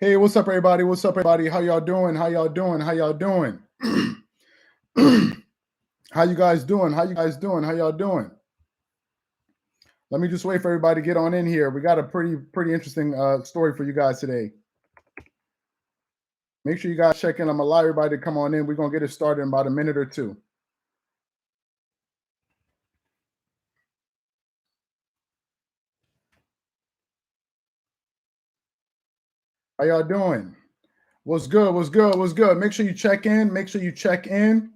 Hey, what's up, everybody? What's up, everybody? How y'all doing? How y'all doing? How y'all doing? How you guys doing? How you guys doing? How y'all doing? Let me just wait for everybody to get on in here. We got a pretty interesting story for you guys today. Make sure you guys check in. I'm gonna allow everybody to come on in. We're gonna get it started in about a minute or two. How y'all doing? What's good? What's good? What's good? Make sure you check in. Make sure you check in.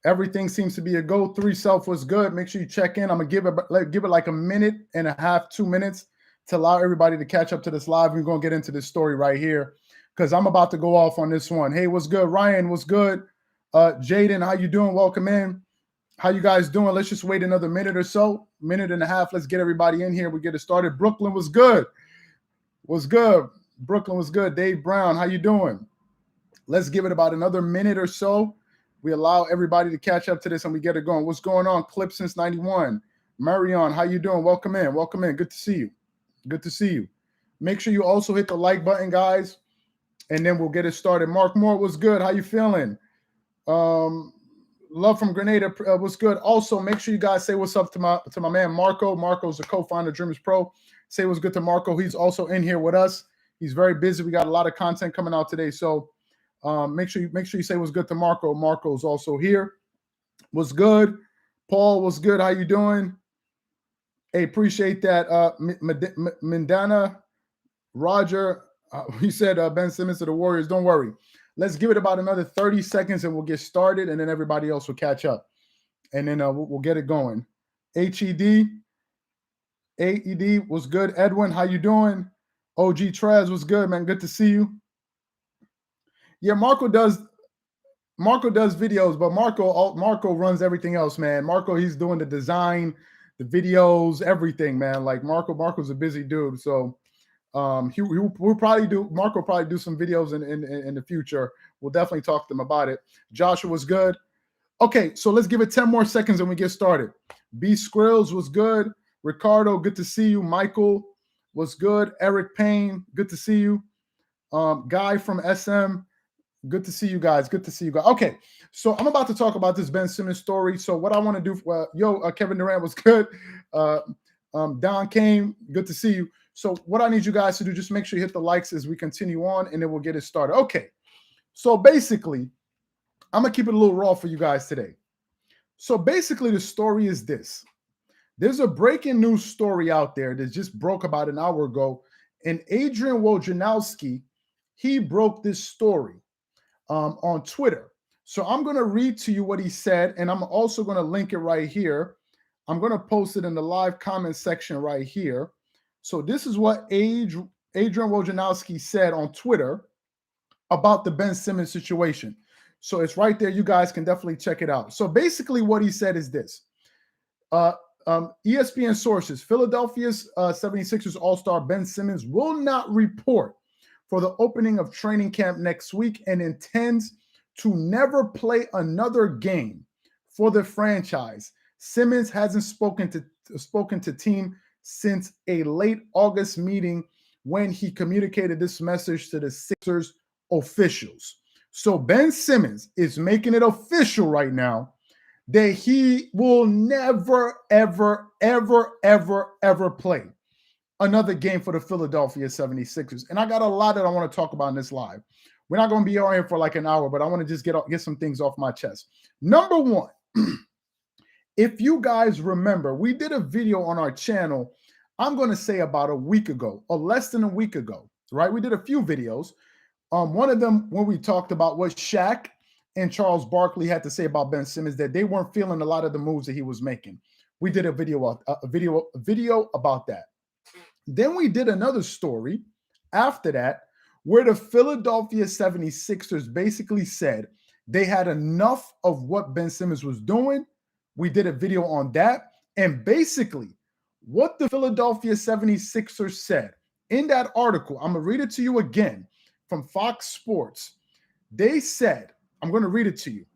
Everything seems to be a go. 3 self was good. Make sure you check in. I'm gonna give it like a minute and a half, 2 minutes to allow everybody to catch up to this live. We're gonna get into this story right here because I'm about to go off on this one. Hey, what's good, Ryan? What's good? Jaden, how you doing? Welcome in. How you guys doing? Let's just wait another minute or so, minute and a half. Let's get everybody in here. We get it started. Brooklyn was good. Was good. Brooklyn was good. Dave Brown, how you doing? Let's give it about another minute or so. We allow everybody to catch up to this and we get it going. What's going on? Clip since 91. Marion, how you doing? Welcome in. Welcome in. Good to see you. Good to see you. Make sure you also hit the like button, guys, and then we'll get it started. Mark Moore, what's good? How you feeling? Love from Grenada, what's good? Also, make sure you guys say what's up to my man Marco. Marco's the co-founder of Dreamers Pro. Say what's good to Marco. He's also in here with us. He's very busy. We got a lot of content coming out today, so make sure you say what's good to Marco. Marco's also here. What's good? Paul, what's good? How you doing? Hey, appreciate that. Mindana, Roger, he said Ben Simmons to the Warriors. Don't worry. Let's give it about another 30 seconds and we'll get started, and then everybody else will catch up. And then we'll get it going. AED was good. Edwin, how you doing? OG Trez was good, man. Good to see you. Yeah, Marco does videos, but Marco runs everything else, man. Marco, he's doing the design, the videos, everything, man. Like Marco's a busy dude. So we'll probably do some videos in the future. We'll definitely talk to them about it. Joshua was good. Okay, so let's give it 10 more seconds and we get started. B Skrills was good. Ricardo, good to see you. Michael was good. Eric Payne, good to see you. Guy from SM, good to see you guys. Good to see you guys. Okay, so I'm about to talk about this Ben Simmons story. So what I want to do, Kevin Durant was good. Don Kane, good to see you. So what I need you guys to do, just make sure you hit the likes as we continue on, and then we'll get it started. Okay, so basically, I'm going to keep it a little raw for you guys today. So basically, the story is this. There's a breaking news story out there that just broke about an hour ago, and Adrian Wojnarowski, he broke this story on Twitter. So I'm going to read to you what he said, and I'm also going to link it right here. I'm going to post it in the live comment section right here. So this is what Adrian Wojnarowski said on Twitter about the Ben Simmons situation. So it's right there. You guys can definitely check it out. So basically what he said is this. ESPN sources, Philadelphia's 76ers All-Star Ben Simmons will not report for the opening of training camp next week and intends to never play another game for the franchise. Simmons hasn't spoken to team since a late August meeting when he communicated this message to the Sixers officials. So Ben Simmons is making it official right now that he will never, ever, ever, ever, ever play another game for the Philadelphia 76ers. And I got a lot that I want to talk about in this live. We're not going to be on here for like an hour, but I want to just get some things off my chest. Number one, if you guys remember, we did a video on our channel, I'm going to say about a week ago, or less than a week ago, right? We did a few videos. One of them, when we talked about what Shaq and Charles Barkley had to say about Ben Simmons, that they weren't feeling a lot of the moves that he was making. We did a video about that. Then we did another story after that where the Philadelphia 76ers basically said they had enough of what Ben Simmons was doing. We did a video on that. And basically what the Philadelphia 76ers said in that article, I'm going to read it to you again from Fox Sports. They said, I'm going to read it to you,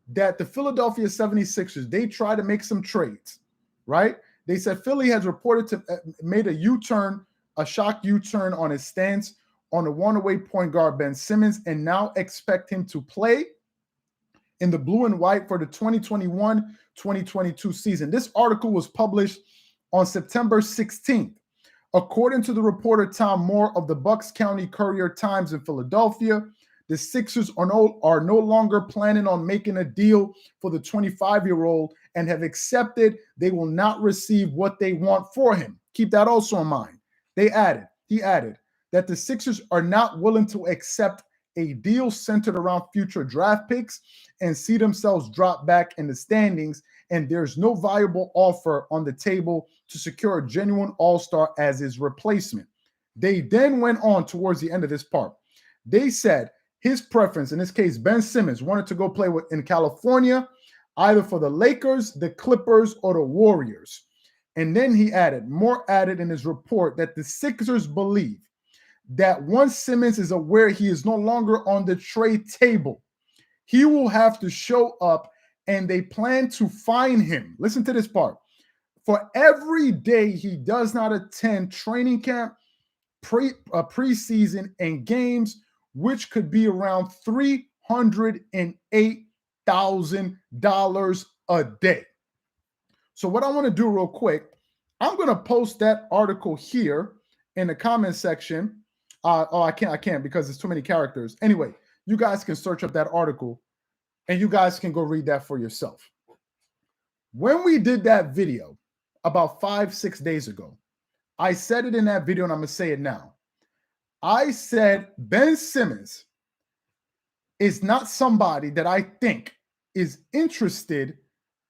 that the Philadelphia 76ers, they try to make some trades, right? They said Philly has reported to made a U-turn, a shock U-turn on his stance on the one-away point guard Ben Simmons and now expect him to play in the blue and white for the 2021-2022 season. This article was published on September 16th. According to the reporter Tom Moore of the Bucks County Courier-Times in Philadelphia, the Sixers are no longer planning on making a deal for the 25-year-old and have accepted they will not receive what they want for him. Keep that also in mind. He added that the Sixers are not willing to accept a deal centered around future draft picks and see themselves drop back in the standings, and there's no viable offer on the table to secure a genuine all-star as his replacement. They then went on towards the end of this part. They said his preference, in this case, Ben Simmons, wanted to go play in California, either for the Lakers, the Clippers, or the Warriors. And then Moore added in his report that the Sixers believe that once Simmons is aware he is no longer on the trade table, he will have to show up, and they plan to fine him. Listen to this part. For every day he does not attend training camp, preseason, and games, which could be around $308,000 a day. So what I want to do real quick, I'm going to post that article here in the comment section. I can't because there's too many characters. Anyway, you guys can search up that article and you guys can go read that for yourself. When we did that video about 5-6 days ago, I said it in that video and I'm going to say it now. I said Ben Simmons is not somebody that I think is interested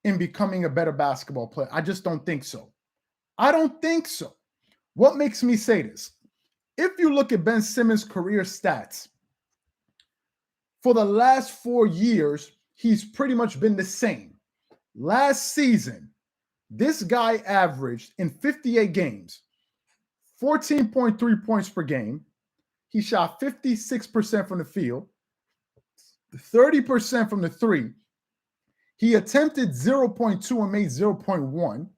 in becoming a better basketball player. I just don't think so. I don't think so. What makes me say this? If you look at Ben Simmons' career stats, for the last 4 years, he's pretty much been the same. Last season, this guy averaged in 58 games, 14.3 points per game. He shot 56% from the field, 30% from the three. He attempted 0.2 and made 0.1.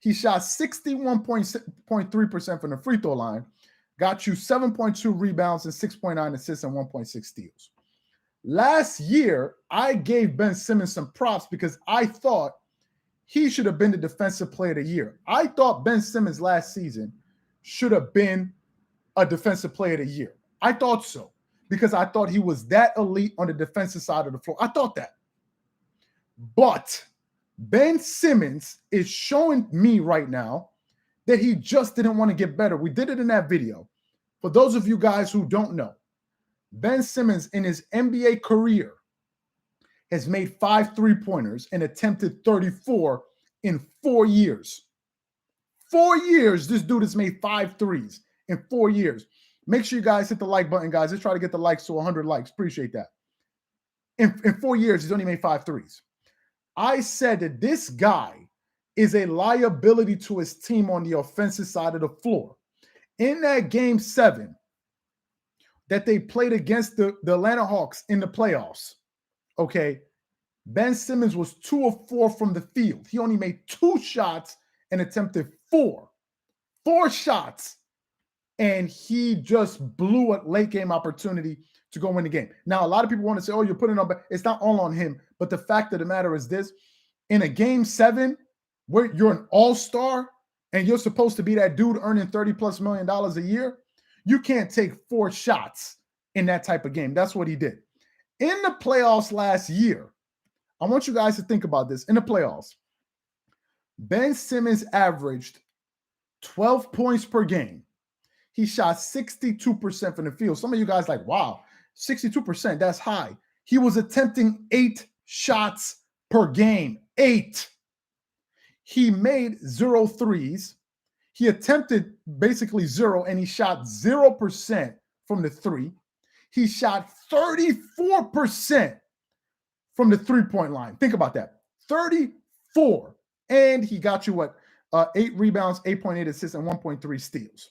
He shot 61.3% from the free throw line, got you 7.2 rebounds and 6.9 assists and 1.6 steals. Last year, I gave Ben Simmons some props because I thought he should have been the defensive player of the year. I thought Ben Simmons last season should have been a defensive player of the year. I thought so because I thought he was that elite on the defensive side of the floor. I thought that. But Ben Simmons is showing me right now that he just didn't want to get better. We did it in that video. For those of you guys who don't know, Ben Simmons in his NBA career has made 5 3-pointers and attempted 34 in 4 years. 4 years, this dude has made 5 threes in 4 years. Make sure you guys hit the like button, guys. Let's try to get the likes to 100 likes. Appreciate that. In 4 years, he's only made 5 threes. I said that this guy is a liability to his team on the offensive side of the floor. In that game 7 that they played against the Atlanta Hawks in the playoffs, okay, Ben Simmons was 2 of 4 from the field. He only made 2 shots and attempted 4 shots, and he just blew a late game opportunity to go win the game. Now, a lot of people want to say, oh, you're putting it on, it's not all on him. But the fact of the matter is this: in a game 7 where you're an all-star and you're supposed to be that dude earning $30+ million a year, you can't take 4 shots in that type of game. That's what he did. In the playoffs last year, I want you guys to think about this. In the playoffs, Ben Simmons averaged 12 points per game. He shot 62% from the field. Some of you guys like, wow, 62%, that's high. He was attempting 8 shots per game. 8. He made 0 threes. He attempted basically 0, and he shot 0% from the 3. He shot 34% from the 3-point line. Think about that. 34. And he got you what? 8 rebounds, 8.8 assists, and 1.3 steals.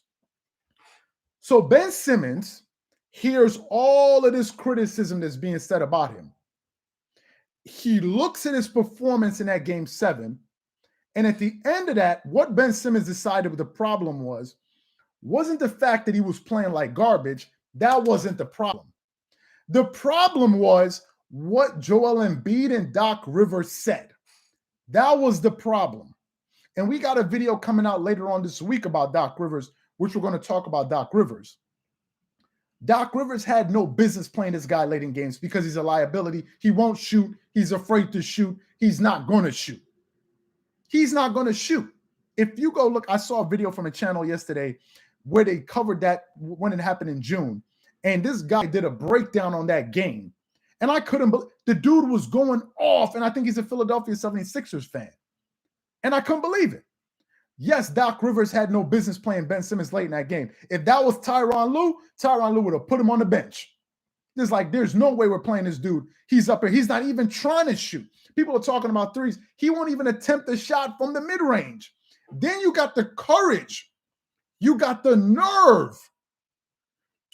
So Ben Simmons hears all of this criticism that's being said about him. He looks at his performance in that game 7, and at the end of that, what Ben Simmons decided the problem wasn't the fact that he was playing like garbage. That wasn't the problem. The problem was what Joel Embiid and Doc Rivers said. That was the problem. And we got a video coming out later on this week about Doc Rivers, which we're going to talk about Doc Rivers. Doc Rivers had no business playing this guy late in games because he's a liability. He won't shoot. He's afraid to shoot. He's not going to shoot. He's not going to shoot. If you go look, I saw a video from a channel yesterday where they covered that when it happened in June. And this guy did a breakdown on that game. And I couldn't believe the dude was going off. And I think he's a Philadelphia 76ers fan. And I couldn't believe it. Yes, Doc Rivers had no business playing Ben Simmons late in that game. If that was Tyronn Lue would have put him on the bench. It's like, there's no way we're playing this dude. He's up here. He's not even trying to shoot. People are talking about threes. He won't even attempt a shot from the mid-range. Then you got the courage. You got the nerve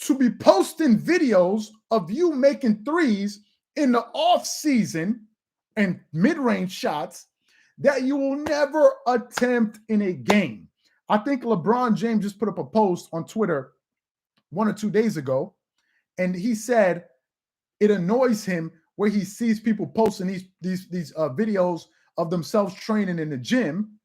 to be posting videos of you making threes in the off season and mid-range shots that you will never attempt in a game. I think LeBron James just put up a post on Twitter 1 or 2 days ago, and he said it annoys him where he sees people posting these videos of themselves training in the gym,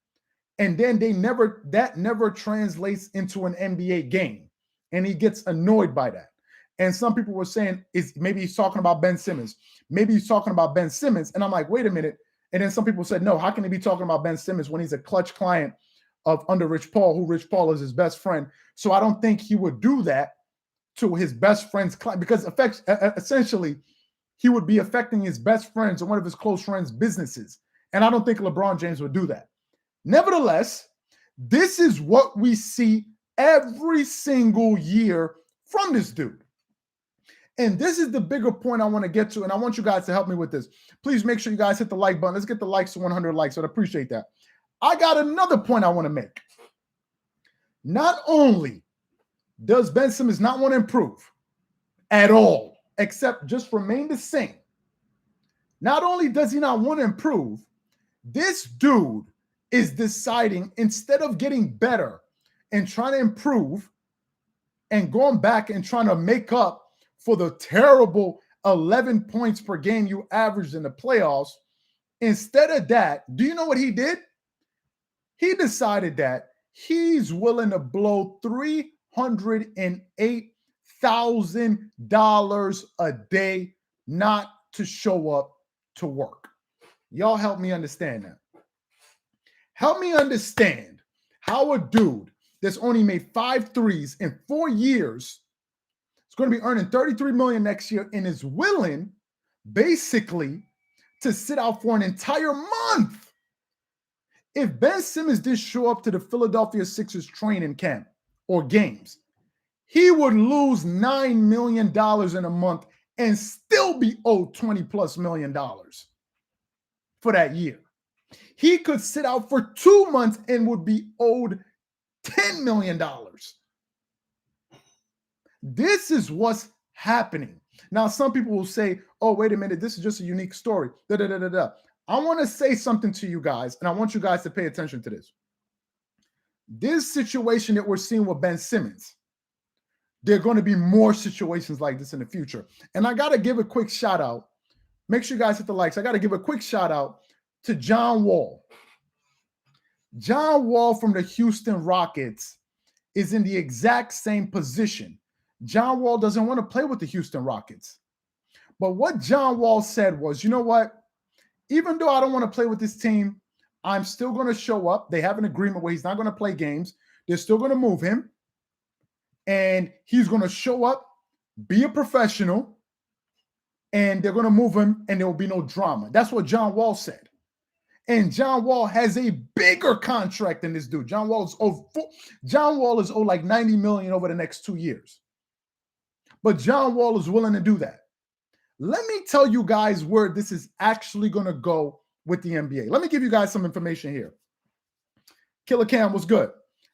and then that never translates into an NBA game, and he gets annoyed by that. And some people were saying maybe he's talking about Ben Simmons. Maybe he's talking about Ben Simmons, and I'm like, wait a minute. And then some people said, no, how can he be talking about Ben Simmons when he's a clutch client under Rich Paul, who Rich Paul is his best friend? So I don't think he would do that to his best friend's client, because essentially he would be affecting his best friends or one of his close friends' businesses. And I don't think LeBron James would do that. Nevertheless, this is what we see every single year from this dude. And this is the bigger point I want to get to, and I want you guys to help me with this. Please make sure you guys hit the like button. Let's get the likes to 100 likes. I'd appreciate that. I got another point I want to make. Not only does Ben Simmons not want to improve at all, except just remain the same. Not only does he not want to improve, this dude is deciding, instead of getting better and trying to improve and going back and trying to make up for the terrible 11 points per game you averaged in the playoffs, instead of that, do you know what he did? He decided that he's willing to blow $308,000 a day not to show up to work. Y'all help me understand that. Help me understand how a dude that's only made 5 threes in 4 years is going to be earning $33 million next year and is willing basically to sit out for an entire month. If Ben Simmons did show up to the Philadelphia Sixers training camp or games, he would lose $9 million in a month and still be owed $20+ million for that year. He could sit out for 2 months and would be owed $10 million. This is what's happening. Now, some people will say, oh, wait a minute, this is just a unique story. I want to say something to you guys, and I want you guys to pay attention to this. This situation that we're seeing with Ben Simmons, there are going to be more situations like this in the future. And I got to give a quick shout out. Make sure you guys hit the likes. I got to give a quick shout out to John Wall. John Wall from the Houston Rockets is in the exact same position. John Wall doesn't want to play with the Houston Rockets. But what John Wall said was, you know what? Even though I don't want to play with this team, I'm still going to show up. They have an agreement where he's not going to play games. They're still going to move him. And he's going to show up, be a professional, and they're going to move him, and there will be no drama. That's what John Wall said. And John Wall has a bigger contract than this dude. John Wall is owed like $90 million over the next 2 years. But John Wall is willing to do that. Let me tell you guys where this is actually going to go with the NBA. Let me give you guys some information here. Killer Cam was good.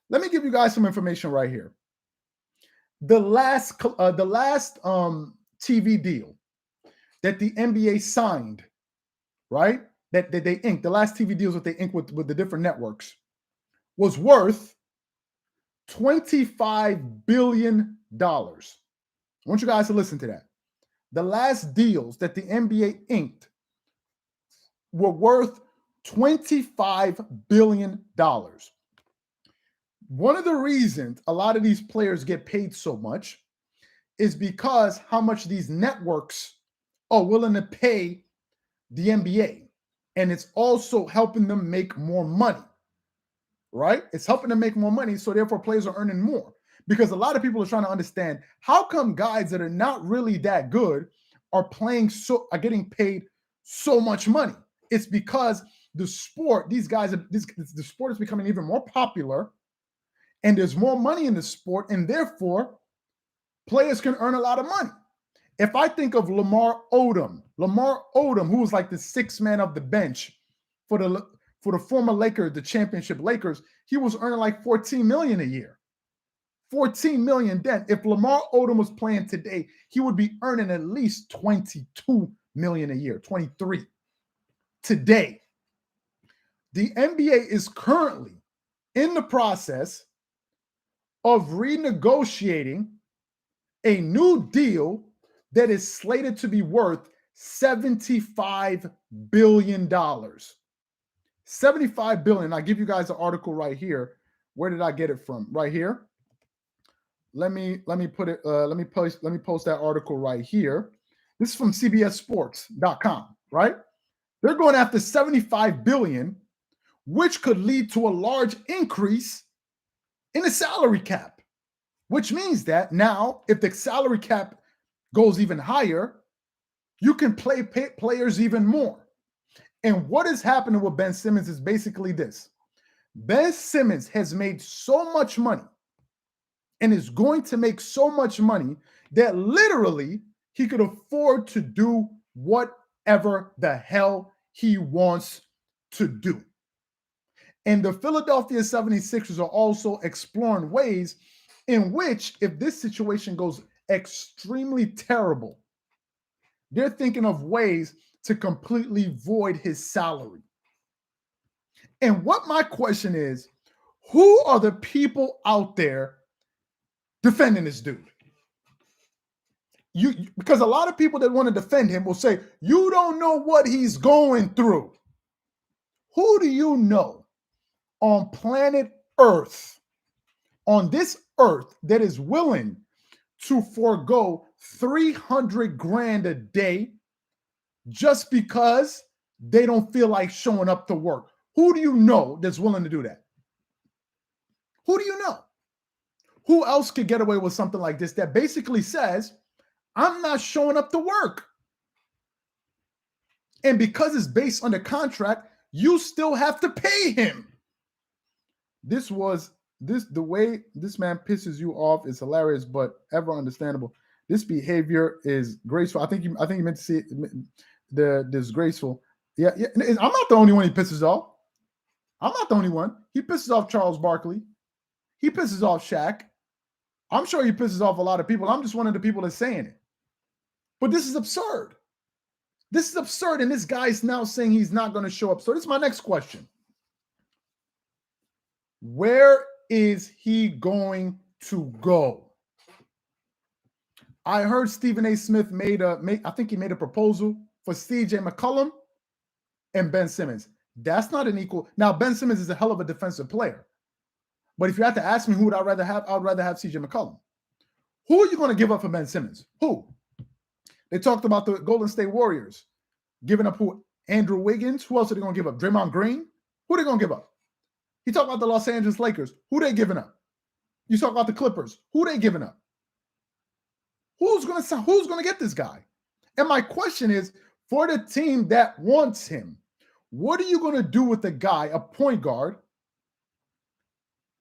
Let me give you guys some information right here. The last TV deal that the NBA signed, right? That they inked, the last TV deals that they inked with the different networks was worth $25 billion. I want you guys to listen to that. The last deals that the NBA inked were worth $25 billion. One of the reasons a lot of these players get paid so much is because how much these networks are willing to pay the NBA. And it's also helping them make more money, right? It's helping them make more money. So therefore players are earning more, because a lot of people are trying to understand how come guys that are not really that good are getting paid so much money. It's because the sport, the sport is becoming even more popular, and there's more money in the sport, and therefore players can earn a lot of money. If I think of Lamar Odom, who was like the sixth man of the bench for the former Lakers, the championship Lakers, he was earning like $14 million a year. $14 million then. If Lamar Odom was playing today, he would be earning at least $22 million a year, 23 today. The NBA is currently in the process of renegotiating a new deal that is slated to be worth $75 billion. $75 billion. I'll give you guys an article right here. Where did I get it from? Right here. Let me post that article right here. This is from CBSSports.com, right? They're going after $75 billion, which could lead to a large increase in the salary cap, which means that now if the salary cap goes even higher, you can pay players even more. And what is happening with Ben Simmons is basically this. Ben Simmons has made so much money and is going to make so much money that literally he could afford to do whatever the hell he wants to do. And the Philadelphia 76ers are also exploring ways in which, if this situation goes extremely terrible, they're thinking of ways to completely void his salary. And what my question is, who are the people out there defending this dude? Because a lot of people that want to defend him will say, you don't know what he's going through. Who do you know on planet Earth, on this earth, that is willing to forego $300,000 a day just because they don't feel like showing up to work? Who do you know that's willing to do that? Who do you know? Who else could get away with something like this that basically says, I'm not showing up to work? And because it's based on the contract, you still have to pay him. The way this man pisses you off is hilarious, but ever understandable. This behavior is graceful. I think you meant to see it, the disgraceful. Yeah. I'm not the only one he pisses off. I'm not the only one. He pisses off Charles Barkley. He pisses off Shaq. I'm sure he pisses off a lot of people. I'm just one of the people that's saying it. But this is absurd. This is absurd, and this guy's now saying he's not going to show up. So this is my next question. Where is he going to go? I heard Stephen A. Smith made a proposal for CJ McCollum and Ben Simmons. That's not an equal. Now, Ben Simmons is a hell of a defensive player. But if you had to ask me who would I rather have, I would rather have CJ McCollum. Who are you going to give up for Ben Simmons? Who? They talked about the Golden State Warriors giving up who? Andrew Wiggins. Who else are they going to give up? Draymond Green? Who are they going to give up? You talk about the Los Angeles Lakers. Who they giving up? You talk about the Clippers. Who they giving up? Who's going to get this guy? And my question is, for the team that wants him, what are you going to do with the guy, a point guard,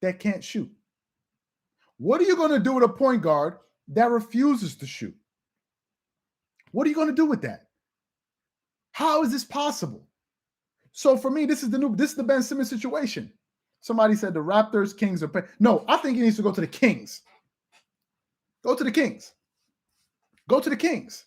that can't shoot? What are you going to do with a point guard that refuses to shoot? What are you going to do with that? How is this possible? So for me, this is the Ben Simmons situation. Somebody said the Raptors, Kings are paying. No, I think he needs to go to the Kings. Go to the Kings. Go to the Kings.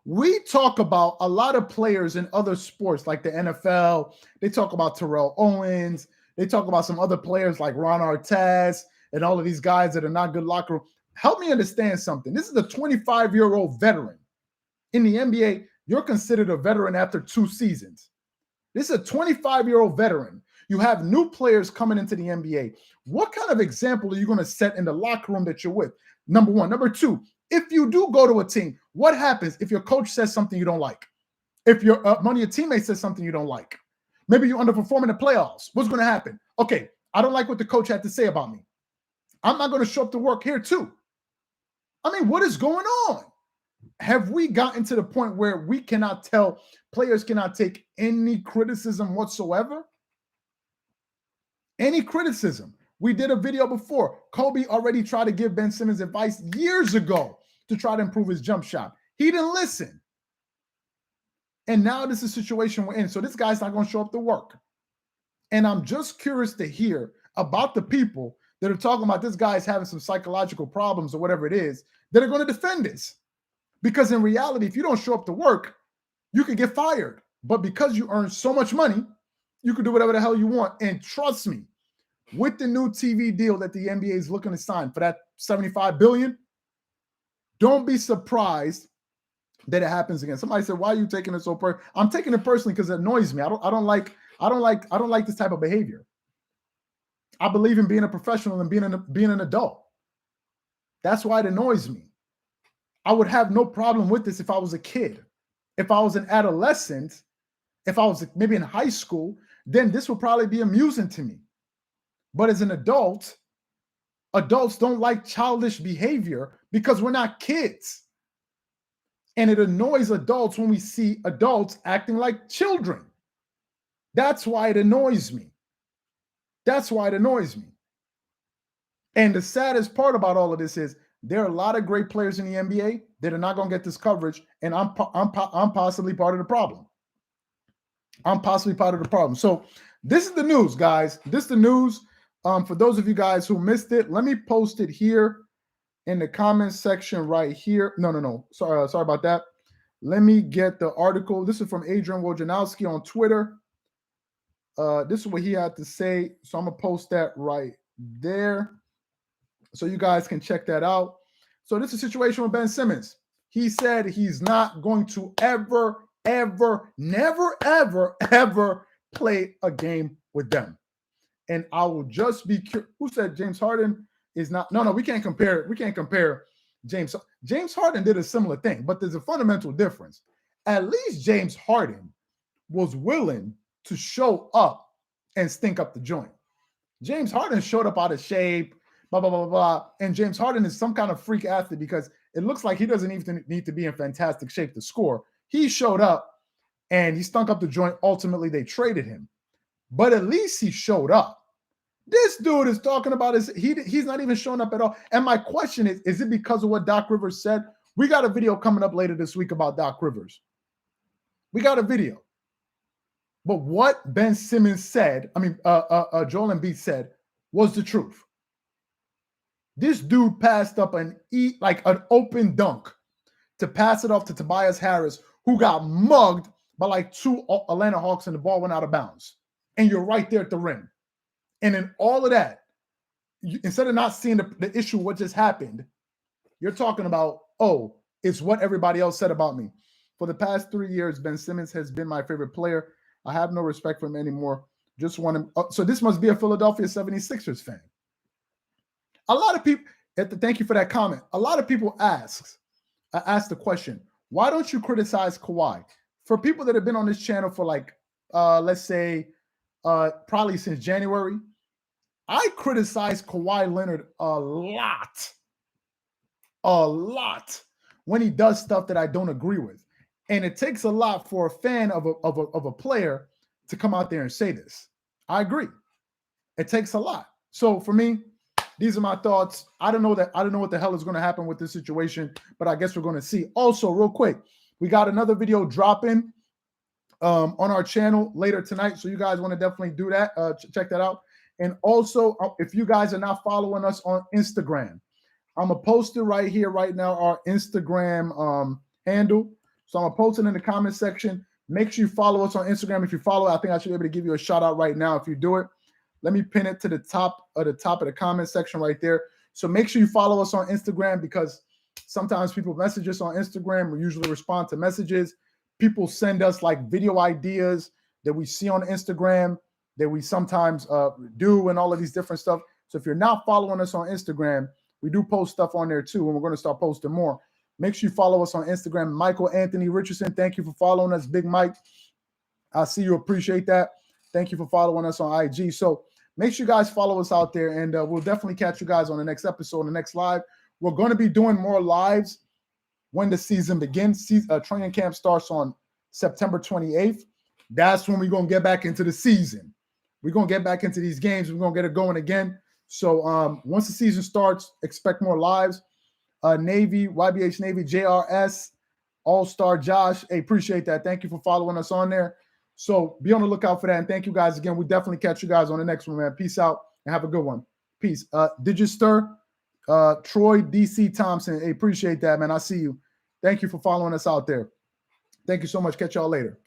We talk about a lot of players in other sports like the NFL. They talk about Terrell Owens. They talk about some other players like Ron Artest and all of these guys that are not good locker room. help me understand something. This is a 25-year-old veteran. In the NBA, you're considered a veteran after 2 seasons. This is a 25-year-old veteran. You have new players coming into the NBA. What kind of example are you going to set in the locker room that you're with? Number one. Number two, if you do go to a team, what happens if your coach says something you don't like? If one of your teammates says something you don't like? Maybe you underperform in the playoffs. What's going to happen? Okay, I don't like what the coach had to say about me. I'm not going to show up to work here too. I mean, what is going on? Have we gotten to the point where we cannot tell, players cannot take any criticism whatsoever? Any criticism. We did a video before. Kobe already tried to give Ben Simmons advice years ago to try to improve his jump shot. He didn't listen. And now this is a situation we're in. So this guy's not going to show up to work. And I'm just curious to hear about the people that are talking about this guy's having some psychological problems or whatever it is that are going to defend this. Because in reality, if you don't show up to work, you could get fired. But because you earn so much money, you can do whatever the hell you want. And trust me, with the new TV deal that the NBA is looking to sign for that $75 billion, don't be surprised that it happens again. Somebody said, "Why are you taking it so personally?" I'm taking it personally because it annoys me. I don't like this type of behavior. I believe in being a professional and being an adult. That's why it annoys me. I would have no problem with this if I was a kid. If I was an adolescent, if I was maybe in high school, then this would probably be amusing to me. But as an adult, adults don't like childish behavior because we're not kids. And it annoys adults when we see adults acting like children. That's why it annoys me. That's why it annoys me. And the saddest part about all of this is there are a lot of great players in the NBA that are not going to get this coverage, and I'm possibly part of the problem. I'm possibly part of the problem. So this is the news, guys. This is the news. For those of you guys who missed it, let me post it here in the comments section right here. No. Sorry about that. Let me get the article. This is from Adrian Wojnarowski on Twitter. This is what he had to say. So I'm going to post that right there so you guys can check that out. So this is a situation with Ben Simmons. He said he's not going to ever play a game with them. And I will just be curious. Who said James Harden is not? No, we can't compare. We can't compare James. James Harden did a similar thing, but there's a fundamental difference. At least James Harden was willing to show up and stink up the joint. James Harden showed up out of shape, blah, blah, blah, blah. And James Harden is some kind of freak athlete because it looks like he doesn't even need to be in fantastic shape to score. He showed up and he stunk up the joint. Ultimately, they traded him. But at least he showed up. This dude is talking about he's not even showing up at all. And my question is it because of what Doc Rivers said? We got a video coming up later this week about Doc Rivers. We got a video. But what Ben Simmons said, Joel Embiid said, was the truth. This dude passed up an open dunk to pass it off to Tobias Harris, who got mugged by like 2 Atlanta Hawks and the ball went out of bounds. And you're right there at the rim. And in all of that, instead of not seeing the issue, what just happened, you're talking about, oh, it's what everybody else said about me. For the past 3 years, Ben Simmons has been my favorite player. I have no respect for him anymore. Just want him. So this must be a Philadelphia 76ers fan. A lot of people, thank you for that comment. A lot of people ask the question, why don't you criticize Kawhi? For people that have been on this channel for let's say, probably since January, I criticize Kawhi Leonard a lot when he does stuff that I don't agree with. And it takes a lot for a fan of a player to come out there and say this. I agree. It takes a lot. So for me, these are my thoughts. I don't know what the hell is going to happen with this situation, but I guess we're going to see. Also, real quick, we got another video dropping on our channel later tonight. So you guys want to definitely do that. Check that out. And also, if you guys are not following us on Instagram, I'm going to post it right here, right now, our Instagram handle. So I'm going to post it in the comment section. Make sure you follow us on Instagram. If you follow, I think I should be able to give you a shout out right now if you do it. Let me pin it to the top of the comment section right there. So make sure you follow us on Instagram, because sometimes people message us on Instagram. We usually respond to messages. People send us like video ideas that we see on Instagram that we sometimes do, and all of these different stuff. So if you're not following us on Instagram, we do post stuff on there too, and we're going to start posting more. Make sure you follow us on Instagram. Michael Anthony Richardson, thank you for following us. Big Mike, I see you, appreciate that. Thank you for following us on IG. So make sure you guys follow us out there, and we'll definitely catch you guys on the next episode, the next live. We're going to be doing more lives when the season begins. Training camp starts on September 28th. That's when we're going to get back into the season. We're going to get back into these games. We're going to get it going again. So once the season starts, expect more lives. Navy, YBH Navy, JRS, All-Star Josh. Hey, appreciate that. Thank you for following us on there. So be on the lookout for that. And thank you guys again. We definitely catch you guys on the next one, man. Peace out and have a good one. Peace. Did you stir? Troy DC Thompson. Hey, appreciate that, man. I see you. Thank you for following us out there. Thank you so much. Catch y'all later.